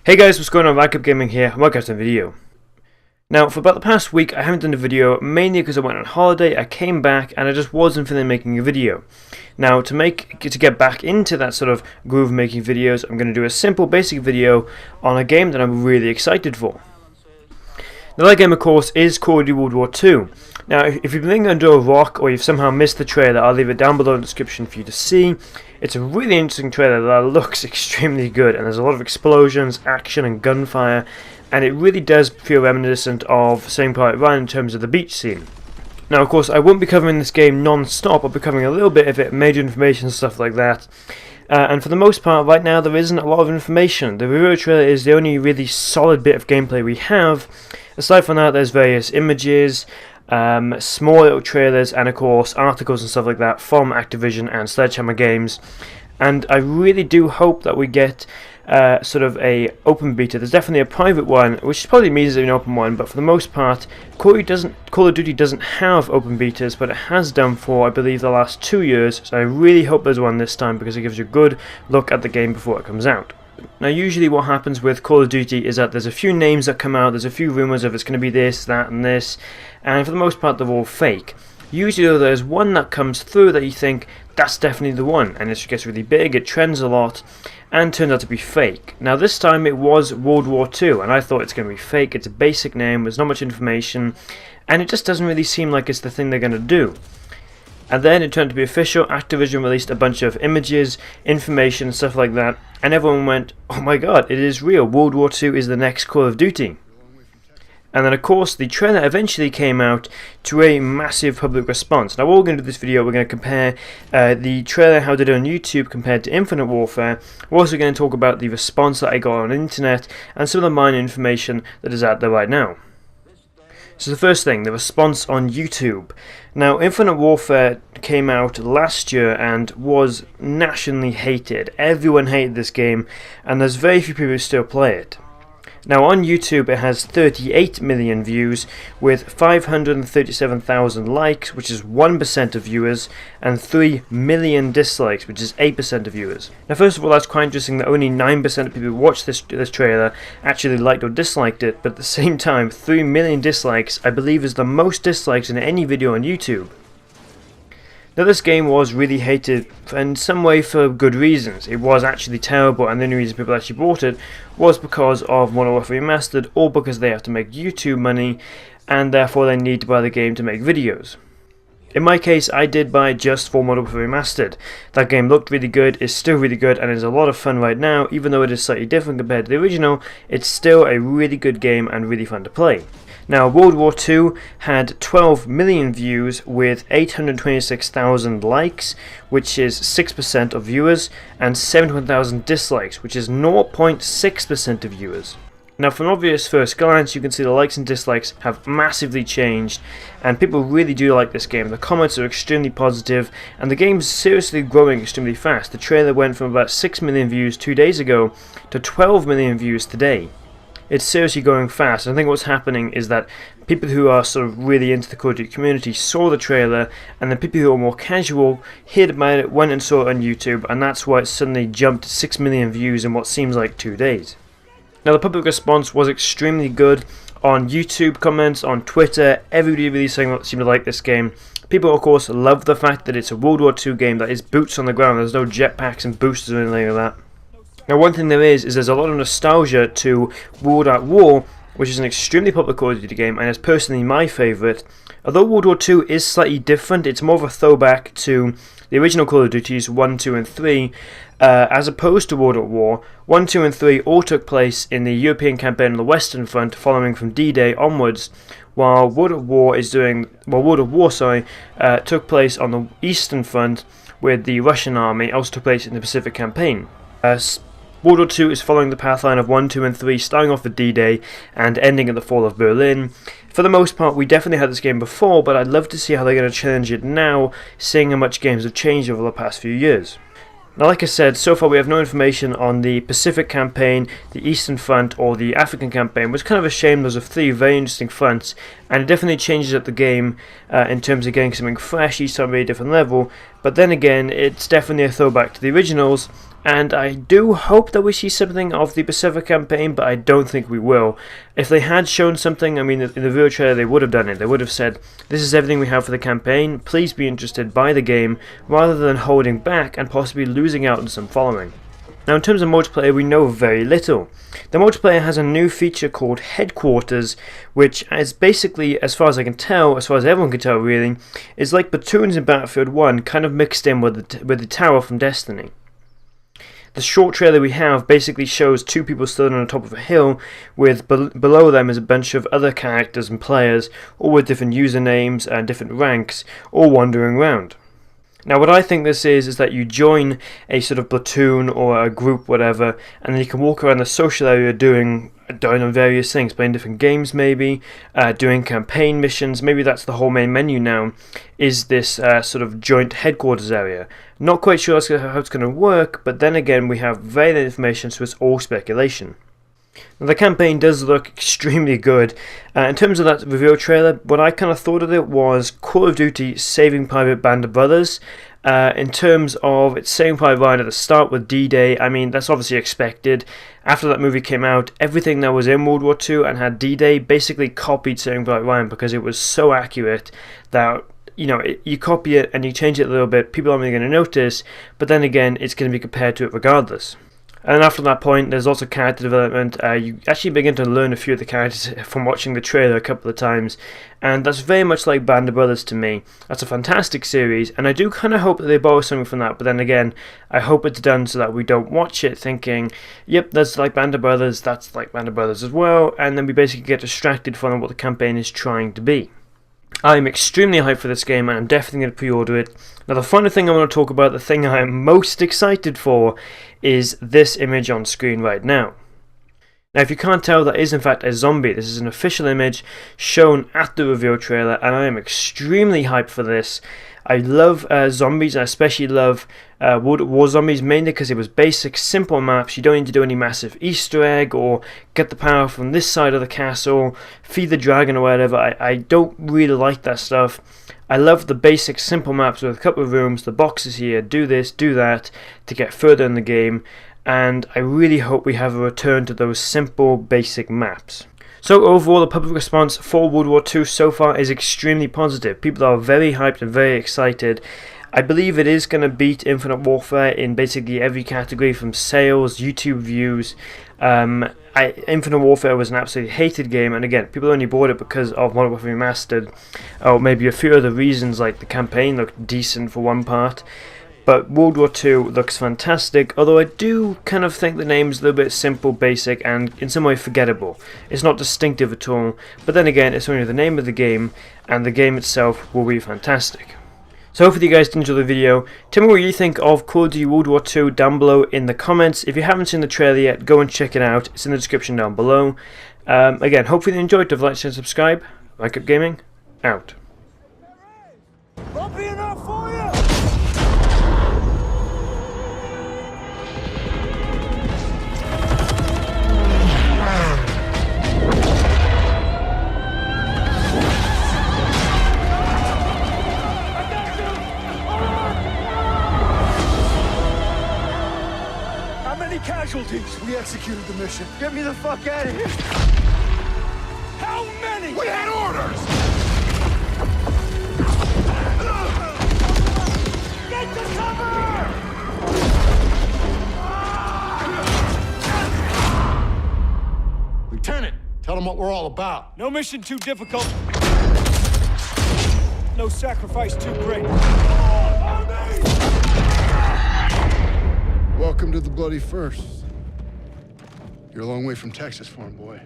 Hey guys, what's going on? Rank Up Gaming here, and welcome to the video. Now, for about the past week, I haven't done a video, mainly because I went on holiday, I came back, and I just wasn't feeling making a video. Now, to get back into that sort of groove of making videos, I'm going to do a simple, basic video on a game that I'm really excited for. Now, that game, of course, is Call of Duty World War II. Now, if you've been living under a rock, or you've somehow missed the trailer, I'll leave it down below in the description for you to see. It's a really interesting trailer that looks extremely good, and there's a lot of explosions, action, and gunfire, and it really does feel reminiscent of Saving Private Ryan in terms of the beach scene. Now, of course, I won't be covering this game non-stop. I'll be covering a little bit of it, major information, stuff like that. And for the most part, right now, there isn't a lot of information. The review trailer is the only really solid bit of gameplay we have. Aside from that, there's various images, small little trailers, and of course articles and stuff like that from Activision and Sledgehammer games. And I really do hope that we get sort of a open beta. There's definitely a private one, which probably means an open one, but for the most part, Call of Duty doesn't have open betas, but it has done for, I believe, the last 2 years. So I really hope there's one this time, because it gives you a good look at the game before it comes out. Now, usually what happens with Call of Duty is that there's a few names that come out, there's a few rumours of it's going to be this, that, and this, and for the most part they're all fake. Usually though, there's one that comes through that you think, that's definitely the one, and it gets really big, it trends a lot, and turns out to be fake. Now this time it was World War II, and I thought it's going to be fake. It's a basic name, there's not much information, and it just doesn't really seem like it's the thing they're going to do. And then it turned to be official. Activision released a bunch of images, information, stuff like that, and everyone went, oh my god, it is real, World War II is the next Call of Duty. And then of course the trailer eventually came out to a massive public response. Now what we're going to do this video, we're going to compare the trailer, how it did on YouTube compared to Infinite Warfare. We're also going to talk about the response that I got on the internet and some of the minor information that is out there right now. So the first thing, the response on YouTube. Now, Infinite Warfare came out last year and was nationally hated. Everyone hated this game, and there's very few people who still play it. Now on YouTube it has 38 million views with 537,000 likes, which is 1% of viewers, and 3 million dislikes, which is 8% of viewers. Now first of all, that's quite interesting that only 9% of people who watched this trailer actually liked or disliked it, but at the same time 3 million dislikes I believe is the most dislikes in any video on YouTube. Now this game was really hated in some way for good reasons. It was actually terrible, and the only reason people actually bought it was because of Modern Warfare Remastered, or because they have to make YouTube money and therefore they need to buy the game to make videos. In my case, I did buy just for Modern Warfare Remastered. That game looked really good, is still really good, and is a lot of fun right now. Even though it is slightly different compared to the original, it's still a really good game and really fun to play. Now, World War II had 12 million views with 826,000 likes, which is 6% of viewers, and 71,000 dislikes, which is 0.6% of viewers. Now, from an obvious first glance, you can see the likes and dislikes have massively changed, and people really do like this game. The comments are extremely positive, and the game's seriously growing extremely fast. The trailer went from about 6 million views 2 days ago to 12 million views today. It's seriously going fast, and I think what's happening is that people who are sort of really into the Call of Duty community saw the trailer, and then people who are more casual heard about it, went and saw it on YouTube, and that's why it suddenly jumped to 6 million views in what seems like 2 days. Now the public response was extremely good on YouTube comments, on Twitter. Everybody really seemed to like this game. People of course love the fact that it's a World War II game that is boots on the ground. There's no jetpacks and boosters or anything like that. Now one thing there is there's a lot of nostalgia to World at War, which is an extremely popular Call of Duty game and is personally my favourite. Although World War II is slightly different, it's more of a throwback to the original Call of Duties 1, 2 and 3, as opposed to World at War. 1, 2 and 3 all took place in the European campaign on the Western Front, following from D-Day onwards, while World at War took place on the Eastern Front with the Russian army, also took place in the Pacific campaign. World War II is following the pathline of 1, 2 and 3, starting off with D-Day and ending at the fall of Berlin. For the most part, we definitely had this game before, but I'd love to see how they're going to change it now, seeing how much games have changed over the past few years. Now, like I said, so far we have no information on the Pacific campaign, the Eastern Front, or the African campaign, which is kind of a shame. Those are 3 very interesting fronts, and it definitely changes up the game in terms of getting something fresh, each time a very different level, But then again, it's definitely a throwback to the originals, and I do hope that we see something of the Pacific campaign, but I don't think we will. If they had shown something, I mean, in the video trailer they would have done it. They would have said, this is everything we have for the campaign, please be interested by the game, rather than holding back and possibly losing out on some following. Now in terms of multiplayer, we know very little. The multiplayer has a new feature called Headquarters, which is basically, as far as I can tell, as far as everyone can tell really, is like Platoons in Battlefield 1, kind of mixed in with the tower from Destiny. The short trailer we have basically shows two people stood on the top of a hill, with below them is a bunch of other characters and players, all with different usernames and different ranks, all wandering around. Now what I think this is that you join a sort of platoon or a group, whatever, and then you can walk around the social area doing various things, playing different games maybe, doing campaign missions. Maybe that's the whole main menu now, is this sort of joint headquarters area. Not quite sure how it's going to work, but then again we have very little information, so it's all speculation. Now, the campaign does look extremely good. In terms of that reveal trailer, what I kind of thought of it was Call of Duty Saving Private Band of Brothers. In terms of its Saving Private Ryan at the start with D-Day, I mean, that's obviously expected. After that movie came out, everything that was in World War II and had D-Day basically copied Saving Private Ryan because it was so accurate that, you know, you copy it and you change it a little bit, people aren't really going to notice, but then again, it's going to be compared to it regardless. And after that point, there's also character development. You actually begin to learn a few of the characters from watching the trailer a couple of times, and that's very much like Band of Brothers to me. That's a fantastic series, and I do kind of hope that they borrow something from that, but then again, I hope it's done so that we don't watch it thinking, yep, that's like Band of Brothers, that's like Band of Brothers as well, and then we basically get distracted from what the campaign is trying to be. I'm extremely hyped for this game, and I'm definitely going to pre-order it. Now the final thing I want to talk about, the thing I am most excited for, is this image on screen right now. Now if you can't tell, that is in fact a zombie. This is an official image shown at the reveal trailer, and I am extremely hyped for this. I love zombies, I especially love War Zombies, mainly because it was basic, simple maps. You don't need to do any massive Easter egg or get the power from this side of the castle, feed the dragon or whatever. I don't really like that stuff. I love the basic, simple maps with a couple of rooms, the boxes here, do this, do that, to get further in the game, and I really hope we have a return to those simple, basic maps. So overall, the public response for World War II so far is extremely positive. People are very hyped and very excited. I believe it is going to beat Infinite Warfare in basically every category, from sales, YouTube views. Infinite Warfare was an absolutely hated game, and again, people only bought it because of Modern Warfare Remastered, or maybe a few other reasons, like the campaign looked decent for one part. But World War II looks fantastic, although I do kind of think the name's a little bit simple, basic, and in some way forgettable. It's not distinctive at all, but then again, it's only the name of the game, and the game itself will be fantastic. So hopefully you guys did enjoy the video. Tell me what you think of Call of Duty World War II down below in the comments. If you haven't seen the trailer yet, go and check it out. It's in the description down below. Again, hopefully you enjoyed. Don't forget to like, share, and subscribe. Like Up Gaming, out. Won't be enough for you! Casualties. We executed the mission. Get me the fuck out of here. How many? We had orders! Get to cover! Lieutenant, tell them what we're all about. No mission too difficult. No sacrifice too great. Welcome to the bloody first. You're a long way from Texas, farm boy.